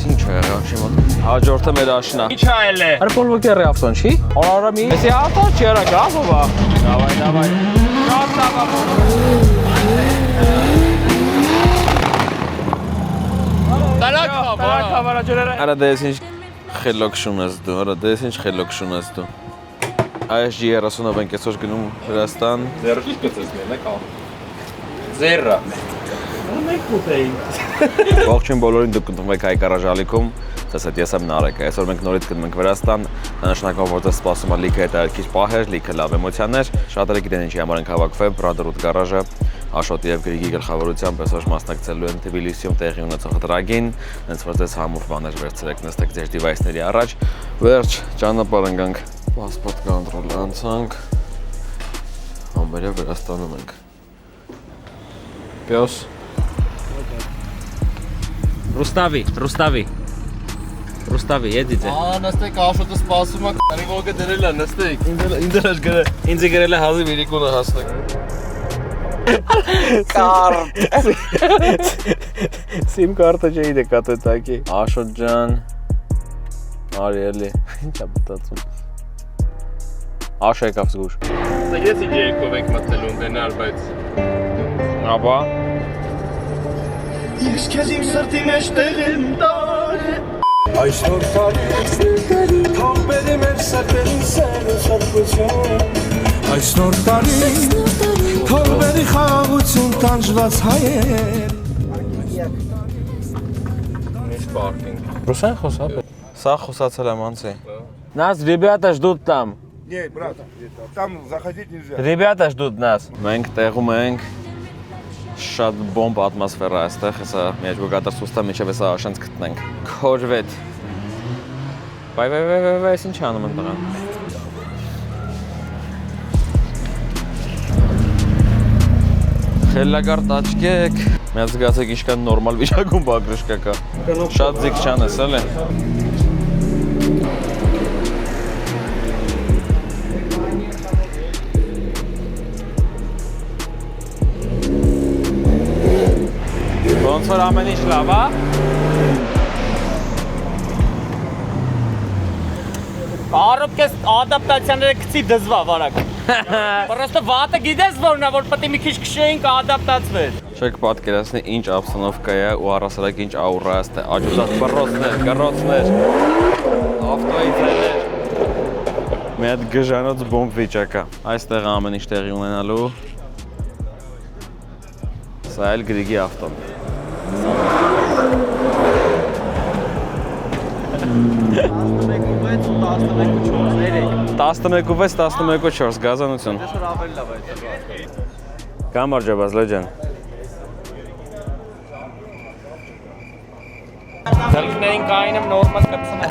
Ինչ է եղել չի մոտ։ Հաջորդը մեր աշնա։ Ինչ այլ է։ Արի Polvoker ավտոն չի։ Արա մի։ Էսի ավտոն չի արա գավովա։ Давай։ Շատ լավ։ Տարակավարա ջրերը։ Արա դες ինչ խելոք շունես դու, արա դες ինչ խելոք շունես դու։ Այս G30-ով ենք այսօր գնում Վրաստան։ Ձեռը ճիշտ գծես մենը կա։ Ձեռը։ Մենք ուտեինք։ Ողջույն բոլորին, դուք գտնվում եք Հայ Կարաժալիքում, ես եմ Նարեկ, այսօր մենք նորից գնում ենք Վրաստան, նշանակով որ ձեզ սպասում է լիքը հետաքրքիր պահեր, լիքը լավ էմոցիաներ, շատերը գիտեն ինչի համար ենք հավաքվել, Brotherhood գարաժը, Աշոտի եւ Գրիգի գլխավորությամբ այսօր մասնակցելու են Թբիլիսիում տեղի ունեցող դրագին, հենց որ ձեզ համով բաներ վերցրեք, նստեք ձեր դիվայսների առաջ, վերջ, ճանապարհ ընկանք, պասպորտ կոնտրոլը անցանք, ամբերյա Վրաստանում ենք։ Պյոս Ռուստավի, едете։ Նստեք Աշոտը սպասում է, կարիվոգը դրել է, նստեք։ Ինձ գրել է հազիվ իրիկունը հասնեք։ Կարտ։ Սիմ կարտը չէի դեկատետակի։ Աշոտ ջան։ Արի էլի, ինչ է մտածում։ Աշո եկավ զգուշ։ Ես ինչ եկով ենք մտնելու ունենալ, բայց Ապա։ Ես քեզ իմ սրտի մեջ տեղ եմ տար Այսօր տարի թող բերի մեր սրտերին սեր ու սրբություն Այսօր տարի թող բերի խաղաղություն տանջված հայեր ինչ պարկինգ։ Ռուսան խոսապ է։ Սա խոսացել եմ անցի։ Нас ребята ждут там։ Нет, брат, там заходить нельзя. Ребята ждут нас։ Մենք տեղում ենք շատ բոմբ ատմոսֆերա այստեղ, հեսա մի հատ գատասուստա միջև հեսա աշենց գտնենք։ Քորվետ։ Վայ, ես ինչ անում եմ տղան։ Խելագար տաճկեք։ Մի հատ զգացեք իշքան նորմալ վիճակում բագրշկա կա։ Շատ ձիգ չանես, էլի։ Ոնց որ ամեն ինչ լավ է։ Առոպկես ադապտացիաները գցի դզվա վարակ։ Պրոստը վատը գիտես որն է, որ պետք է մի քիչ քշեինք ադապտացվեր։ Չեք պատկերացնի ինչ աբսանովկա է ու առասարակ ինչ աուրա է, ստե աջուզած բռոցներ, գրոցներ, ավտոյի ձայներ։ Մի հատ գժանոց բոմբ վիճակ է։ Այստեղ ամեն ինչ տեղի ունենալու։ Սա էլ Գրիգի ավտոն։ 11-6 գազանություն։ Կամարջաբազ լեջան։ Դրկներին կայինեմ նորմալ կպսնա։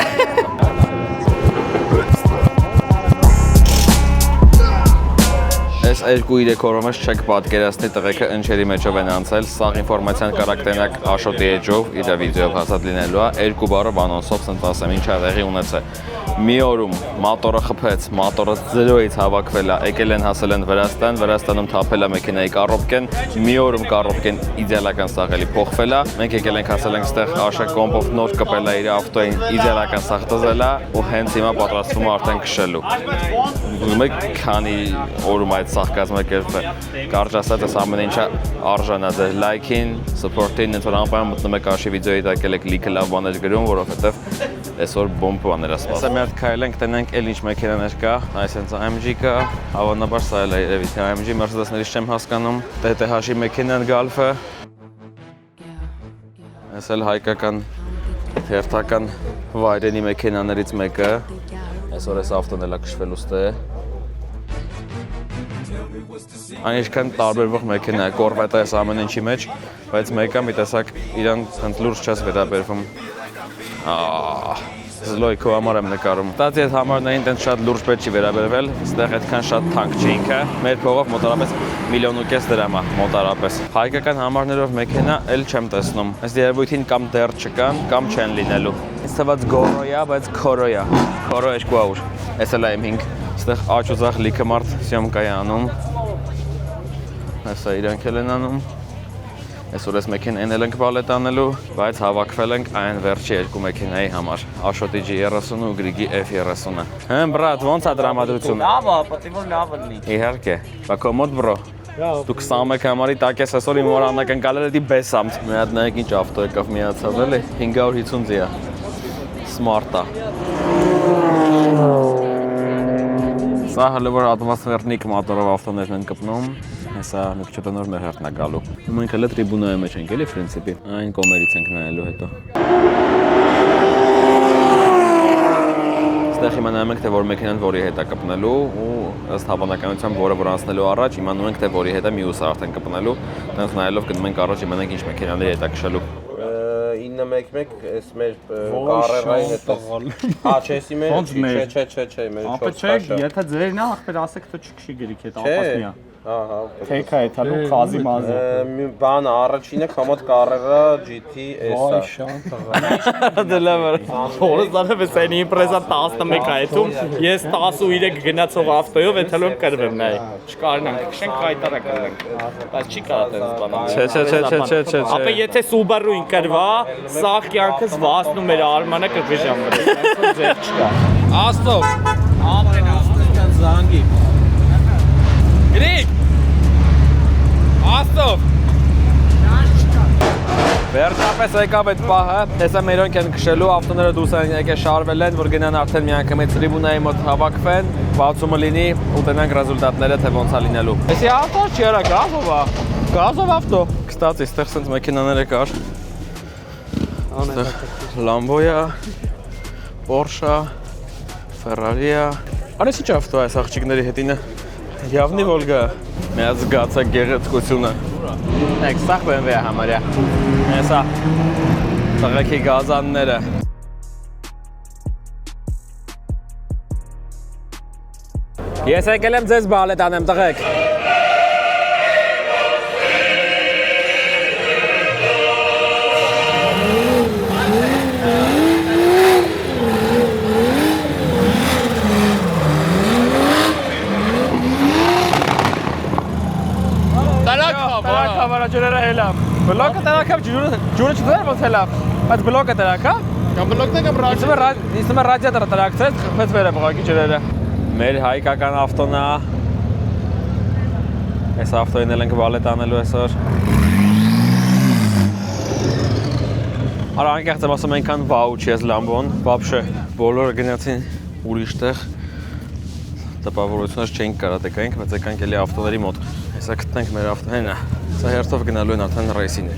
Այս 2-3 օրոմս չեք պատկերացնի տղեկը ընչերի մեջով են անցել, սաղ ինվորմացիան կարակ տենակ Աշոտի էջով, իր վիդեով հասած լինելու է, 2 բարով անոնսով սնտ ասեմ ինչ է տեղի ունեցել։ Մի օրում մատորը խփեց, մատորը 0-ից հավաքվել է, եկել են հասել են Վրաստան, Վրաստանում թափել է մեքենայի կառոպկեն, մի օրում կառոպկեն իդեալական սաղելի փոխվել է, մենք եկել ենք հասել ենք ստեղ Աշա կոմպով նոր կպել է իր ավտոյին, իդեալական սաղ տզել է ու հենց հիմա պատրաստվում է արդեն քշելու։ Մեկ քանի օրում այդ սաղ կազմակերպ է, կարճ ասած այս ամեն ինչը արժան է ձեր լայքին, սփորթին, ինձ որ անպայման մտնում եք Աշի վիդեոյի տակ եք լիքը լավ բաներ գրում, որովհետև այսօր բոմբ բաներ է սպասում։ Սա մի հատ քայլենք, տենենք էլ ինչ մեքենաներ կա, այս հենց AMG կա, հավանաբար սա էլ է երևի թե AMG, Mercedes-ներից չեմ հասկանում, TTH-ի մեքենան Golf-ը, այս էլ հայկական հերթական վայրենի մեքենաներից մեկը, այսօր այս ավտոն էլ է քշվելու ստե։ Այնիշքան տարբերվող մեքենա է, կորվետ է այս ամեն ինչի մեջ, բայց մեկը մի տեսակ իրան հենց լուրջ չես վերաբերվում։ Զլոյ քո համար եմ նկարում։ Ստացի այդ համարներին տենց շատ լուրջ պետք չի վերաբերվել, ստեղ այդքան շատ թանկ չի ինքը, մեր փողով մոտարապես 1.5 միլիոն դրամ է մոտարապես։ Հայկական համարներով մեքենա էլ չեմ տեսնում։ Այս երևույթին կամ դեռ չկան, կամ չեն լինելու։ Ինձ թվաց գորոյա, բայց քորոյա։ Քորո 200։ Էս էլ է իմ 5։ Ստեղ աճ ու ձախ լիքը մարդ սյոմկա է անում։ Հեսա իրանք էլ են անում։ Այսօր այս մեքենային էլ ենք բալետ անելու, բայց հավաքվել ենք այն վերջի երկու մեքենայի համար։ Աշոտի G30 ու Գրիգի F30-ը։ Հմ, բրատ, ոնց է դրամատրությունը։ Լավ է, պետք է որ լավ լինի։ Իհարկե։ Բա կոմոդ բրո։ Դու 21 համարի տակ ես այսօր իմ որ անակնկալել էի բեսամ։ Մի հատ նայեք ինչ ավտո եկավ միացավ էլի 550 ձիա։ Smart-ա։ Սա հələ որ ատմոսֆերնիկ մոտորով ավտոներն են կպնում, հեսա մի քիչ հետո նոր մեր հերթն է գալու։ Մենք հələ տրիբունայի մեջ ենք էլի պրինցիպի։ Այն կոմերից ենք նայելու հետո։ Այստեղ իմանալու ենք թե որ մեքենան որի հետ է կպնելու ու ըստ հավանականության որը որ անցնելու առաջ իմանալու ենք թե որի հետ է մյուսը արդեն կպնելու։ Դրանց նայելով գնում ենք առաջ իմանանք ինչ մեքենաների հետ է քշելու։ 911 էս մեր կարերային հետ է։ Հա, չեսի մեր, չէ, մեր 4 քաշը։ Եթե ձերն է, ախպեր ասեք թե չքշի գրիք հետ, ապասնիա։ Հա, Թեքա է թալու խազի մազը։ Բանը առաջինը կամոդ կարերա GT S-ա։ Դե լավ է։ Որս դառավ էս այն իմպրեզա 11 այդում, ես 13 գնացող ավտոյով էթալում կրվեմ նայ։ Չկարնանք, քշենք հայտարակ կրենք։ Բայց չի կարա տես բանալ։ Չէ։ Ապա եթե Subaru-ին կրվա, սաղ կյանքս վասնում էր Արմանը կգժամ վրես, այսօր ձեր չկա։ Աստով։ Ամեն աստոց զանգի։ Գրիգ։ Աստով։ Վերջապես եկավ այդ պահը, հեսա մերոնք են քշելու, ավտոները դուրս են եկել շարվել են, որ գնան արդեն միանգամից տրիբունայի մոտ հավաքվեն, բացումը լինի ու տնենք ռեզուլտատները թե ոնց է լինելու։ Էսի ավտո չէ, գազով է։ Գազով ավտո։ Կստացի, այստեղ սենց մեքենաներ կար։ Այստեղ Lambo-ա, Porsche-ա, Ferrari-ա։ Արես ինչ ավտո է այս աղջիկների հետինը։ Явնի Volga, մեծ զգացա գեղեցկությունը։ Եկ սաղ BMW-ը համարյա։ Հեսա տղեքի գազանները։ Ես եկել եմ ձեզ բալետ անեմ տղեք։ Ջուրերը հելամ։ Բլոկը տրակավ ջուրը չդար ոնց հելամ։ Բայց բլոկը տրակա։ Կամ բլոկն է կամ ռադիատորը։ Իսկ ռադիատորը տրակցեց, խփեց վերը բղակի ջուրերը։ Մեր հայկական ավտոնա։ Այս ավտոին էլ ենք բալետ անելու այսօր։ Արա անկեղծ եմ ասում այնքան վաու չի այս Lambo-ն, вообще բոլորը գնացին ուրիշտեղ։ Տպավորությունս չենք կարա տեկայինք, բայց եկանք էլի ավտոների մոտ։ Հեսա գտնենք մեր ավտոներն է։ Սա հերթով գնալու են արդեն ռեյսին։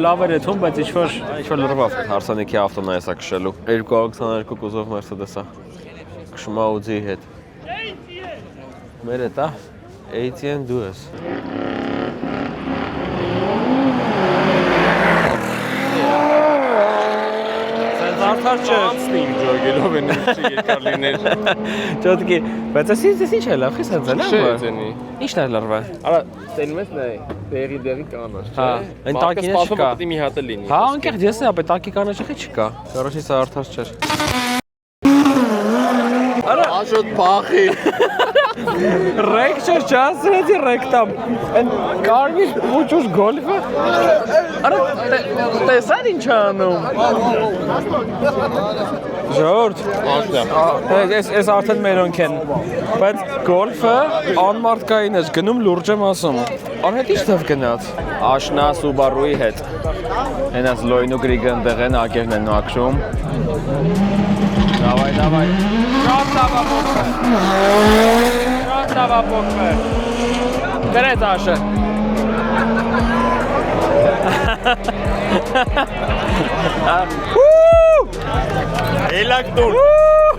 Լավ էր էթում, բայց ինչ-որ լրվավ հարսանիքի ավտոն է հեսա քշելու։ 222 կուզով Mercedes-ա։ Քշում է Audi-ի հետ։ Մեր հետ է, ATN դու ես։ Արդար չէ։ Անցնի ջոգելով են չի երկար լիներ։ Ճոտկի, բայց էս ինչ է լավ, խիստ է լավ։ Չէ, ցենի։ Ինչն է լավը։ Արա, ցենում ես նայ, դերի կանաչ, չէ։ Այն տակին չկա։ Պետք է մի հատ լինի։ Հա, անկեղծ ես ապա տակի կանաչ չկա։ Կարոջի սա արդար չէր։ Արա, աշոտ փախի։ Ռեկ չէր չասրեցի ռեկտամ։ Այն կարմիր ուճուշ գոլֆը։ Արա, տեսար ինչ անում։ Ժորդ։ Այս արդեն մերոնք են։ Բայց գոլֆը անմարդկային ես, գնում լուրջ եմ ասում։ Արա հետ ինչ թվ գնաց։ Աշնա Subaru-ի հետ։ Այնաս լոյն ու գրիգը ընդեղ են, ակերն են նակշում։ Давай. Շատ լավ ապոքվե։ Գրեց աշը։ Էլակ դուր։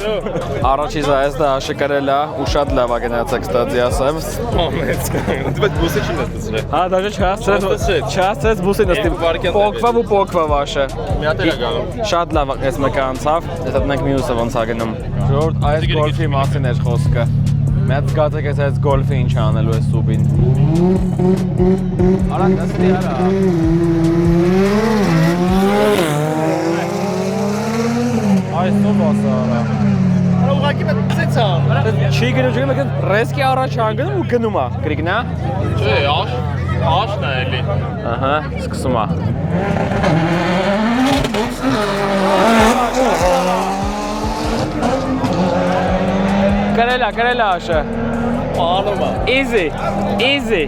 Առաջի զայս դա աշը կրել է ու շատ լավ է գնացեք ստացի ասեմ։ Ամենց կան։ Դու բուսի չի նստեցրել։ Հա, դաժե չհասցրեց բուսի նստի։ Պոկվավ աշը։ Մի հատ է գալու։ Շատ լավ էս մեկը անցավ, հետո դնենք մյուսը ոնց է գնում։ Ժորդ այս գոլֆի մասին էր խոսքը։ Մեծ զգացեք այս գոլֆը ինչ անելու է սուբին։ Արա նստի արա։ Այսով ասա արա։ Ուղղակի մտցեց արա։ Չի գնում, եկել ռեսկի առաջ անգնում ու գնում է։ Գրիգնա։ Չէ, աշն է էլի։ Ահա, սկսում է։ Կարելա աշը։ Անում է։ Easy։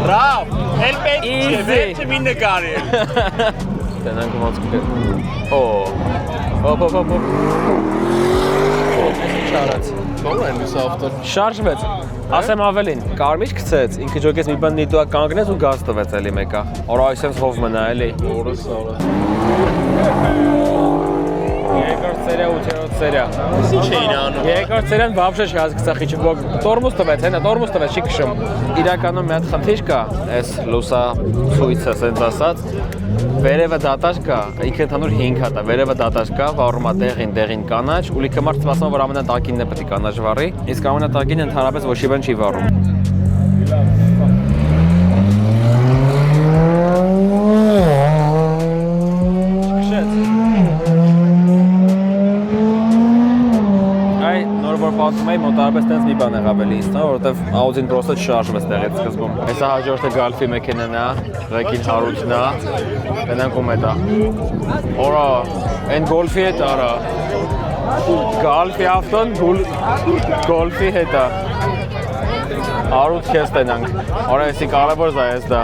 Բրավ։ Էլ պետք չէ, վերջը մի նկարի։ Տենանք ոնց կգ։ Օ։ Հոպ։ Չարած։ Ո՞ր է լույս ավտո։ Շարժվեց։ Ասեմ ավելին, կարմիր գցեց, ինքը ջոկեց մի բան նիտուա կանգնեց ու գազ տվեց էլի մեկա։ Օր այսպես հով մնա էլի։ Օրս արա։ Երկրորդ սերիա, ութերորդ սերիա։ Ինչ էին անում։ Երկրորդ սերիան բաբշե չհասկացա խիչը, տորմուզ տվեց, հենա տորմուզ տվեց, չի քշում։ Իրականում մի հատ խնդիր կա, այս լուսա ցույցը ասենց ասած, վերևը դատաշ կա, ինքը ընդհանուր 5 հատ է, վերևը դատաշ կա, վառում է դեղին կանաչ, ու լիքը մարդ սպասում որ ամենատակինն է պետք է կանաչ վառի, իսկ ամենատակինը ընդհանրապես ոչ մի բան չի վառում։ Պատմում եմ մոտարպես տենց մի բան եղավ էլի ինձ, որովհետև Audi-ն պրոստը չշարժվեց տեղից սկզբում։ Հեսա հաջորդը Golf-ի մեքենան է, Ղեկին Հարութն է, տենանք ում է դա։ Օրա, այն Golf-ի հետ արա։ Golf-ի ավտոն Golf-ի հետ է։ Հարութ քեզ տենանք։ Օրա, էսի կարևոր զա ես դա։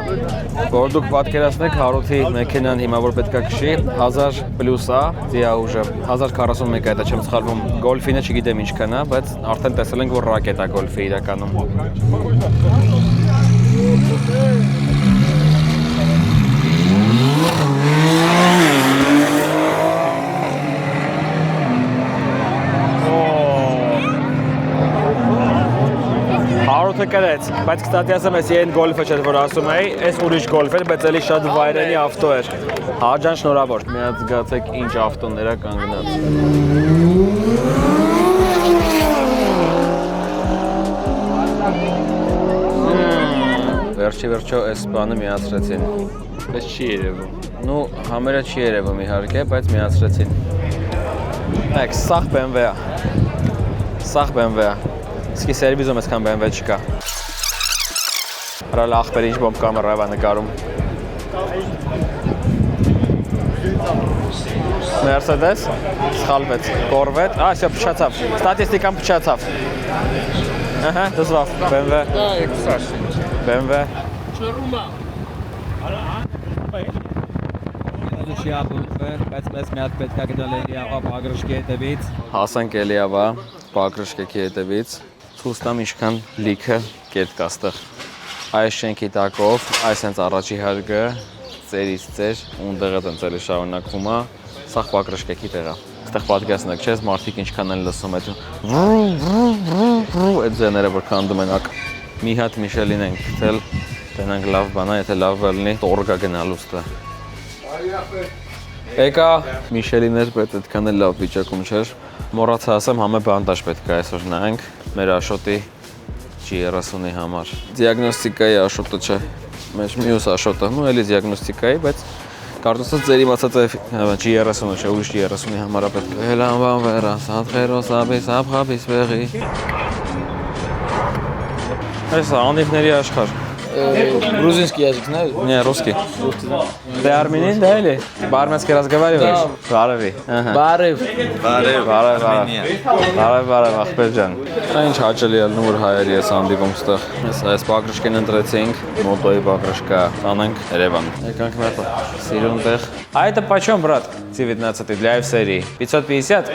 Որ դուք պատկերացնեք Հարութի մեքենան հիմա որ պետքա քշի 1000 պլյուս է դիահուժը 1041 է, դա չեմ սխալվում։ Golf-ինը չգիտեմ ինչքան է, բայց արդեն տեսել ենք որ ռակետ է Golf-ի իրականում։ Հարութը կրեց, բայց կստատի ասեմ, ես այն Golf-ը չէր, որ ասում էի, այս ուրիշ Golf էր, բայց էլի շատ վայրենի ավտո էր։ Հաջան շնորհավոր։ Միած զգացեք ինչ ավտոներ է կանգնած։ Վերջո այս բանը միացրեցին։ Բայց չի երևում։ Ну, համերը չի երևում իհարկե, բայց միացրեցին։ Մեկ, սաղ BMW-ա։ Սաղ BMW-ա։ Իսկի սերվիզում այսքան BMW չկա։ Հրալ աղբեր ինչ բոմբ կամերայվ է նկարում։ Mercedes, սխալվեց, կորվեց, ասյա փչացավ, ստատիստիկան փչացավ։ Ահա, դզվավ, BMW։ Դա էքսաշ։ BMW։ Չռում է։ Չի ապուլվել, բայց մեզ մի հատ պետք է գնալ էլի աղա Պագրշկի հետևից։ Հասանք էլի ավա Պագրշկի հետևից։ Ցույց տամ ինչքան լիքը կետ կա ստեղ։ Այս շենքի տակով, այս հենց առաջի հարկը ծերից ծեր, ունդեղը տենց էլի շարունակվում է, սաղ Պագրշկի տեղը։ Այդտեղ պատկերացնեք, չես մարդիկ ինչքան են լսում այդ այդ ձեները որ քանդում են ակ։ Մի հատ Միշելին ենք գտել, տենանք լավ բան է, եթե լավ լինի, տորգա գնալու ստը։ Եկա Միշելին էր, բայց այդքան էլ լավ վիճակում չէր։ Մոռացա ասեմ, համե բանտաժ պետք է այսօր նայենք մեր Աշոտի G30-ի համար։ Դիագնոստիկայի Աշոտը չէ, մեր մյուս Աշոտը, ու էլի դիագնոստիկայի, բայց կարծես ձեր իմացած է G30-ը չէ, ուրիշ G30-ի համար է պետք է։ Հելանվան վերա, սատխերոս աբիս, աբխաբիս վեղի։ Այս անիվների աշխարհ։ Грузинский язык знаешь? Не, русский. Ты армянин, да или? По-армянски разговариваешь? Բարև։ Բարև։ Բարև, ախպեր ջան։ Ինչ հաճելի է նոր հայերի ես հանդիպում ստեղ։ Այս Պագրշկին ընտրեցինք, մոտոյի Պագրշկա, տանենք Երևան։ Եկանք մեր սիրուն տեղ։ А это почем, брат? C19 для F-серии. 550?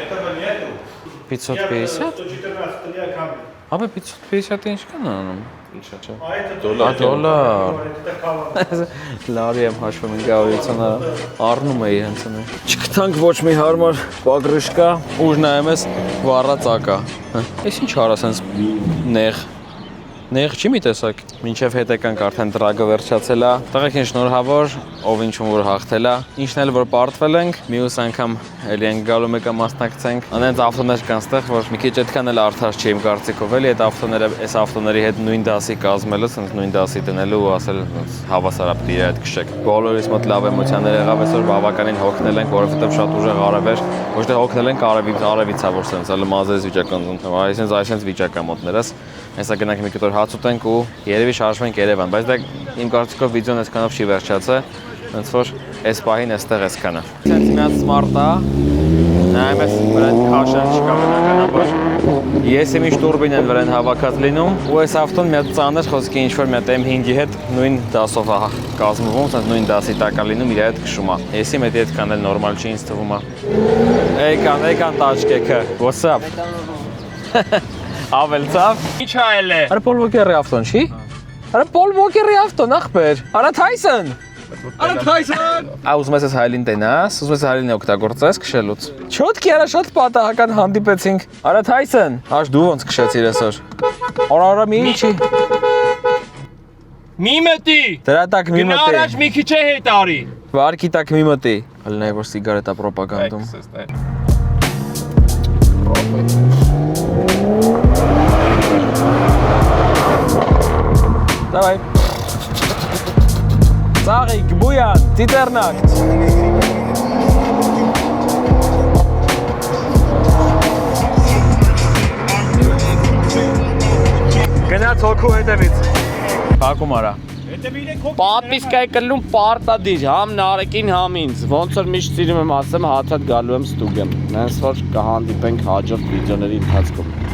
550? Абе 550 ինչքան է անում։ Դոլար։ Լարի եմ հաշվում 550-ը առնում էի հենց նույն։ Չգտանք ոչ մի հարմար Պագրշկա, ուժ նայում ես վառած ակա։ Էս ինչ արա սենց նեղ։ Նեղ չի մի տեսակ։ Մինչև հետ եկանք արդեն տրագը վերջացել է։ Տղեկին շնորհավոր, ով ինչում որ հաղթել է։ Ինչն էլ որ պարտվել ենք, մյուս անգամ էլի ենք գալու մեկը մասնակցենք։ Անենց ավտոներ կան ստեղ, որ մի քիչ այդքան էլ արդար չի իմ կարծիքով, էլի այդ ավտոները, այս ավտոների հետ նույն դասի կազմելը, sense նույն դասի դնելու ու ասել հավասար պիտի այդ քշեք։ Բոլորիս մոտ լավ էմոցիաներ եղավ, այսօր բավականին հոգնել ենք, որովհետև շատ ուժեղ արև էր։ Ոչ թե հոգնել ենք արևից ա որ sense հələ մազերից վիճական զոնթ։ Այսինքն վիճակա մոտներս։ Հեսա գնանք մի կտոր հաց ուտենք ու երևի շարժվենք Երևան, բայց դա իմ կարծիքով վիդեոն այսքանով չի վերջացել, ոնց որ այս պահին էստեղ էսքանը։ Սենց միած սմարտ է, նայում ես վրան քաշան չկա բնականաբար։ Ես եմ ինչ տուրբին են վրան հավաքած լինում ու այս ավտոն մի հատ ծանր խոսքի ինչ որ մի հատ M5-ի հետ նույն դասով է կազմվում, սենց նույն դասի տակ է լինում, իր հետ քշում է։ Եսի մեծ այդքան էլ նորմալ չի ինձ թվում է։ Էկան տաճկեքը, what's up։ Ավելցավ։ Ինչ այլ է։ Արա Պոլ Վոկերի ավտոն չի։ Արա Պոլ Վոկերի ավտոն ախպեր։ Արա Թայսոն։ Արա Թայսոն։ Ուզում ես հայլին տենաս, ուզում ես հայլին օգտագործես քշելուց։ Չոտքի արա շատ պատահական հանդիպեցինք։ Արա Թայսոն։ Աշ դու ոնց քշեցիր այսօր։ Արա մի ինչի։ Մի մտի։ Դրա տակ մի մտի։ Գնա առաջ մի քիչ է հետ արի։ Վարկի տակ մի մտի։ Հələ որ սիգարետա պրոպագանդում։ Давай. Ծաղիկ, բույան, տիտերնակտ։ Գնաց հոգու հետևից։ Փակում արա։ Պատմիսկայ կլնում պարտադիր, համ Նարեկին, համ ինձ։ Ոնց որ միշտ սիրում եմ ասեմ, հաթաթ գալու եմ ստուգեմ։ Նենց որ կհանդիպենք հաջորդ վիդեոների ընթացքում։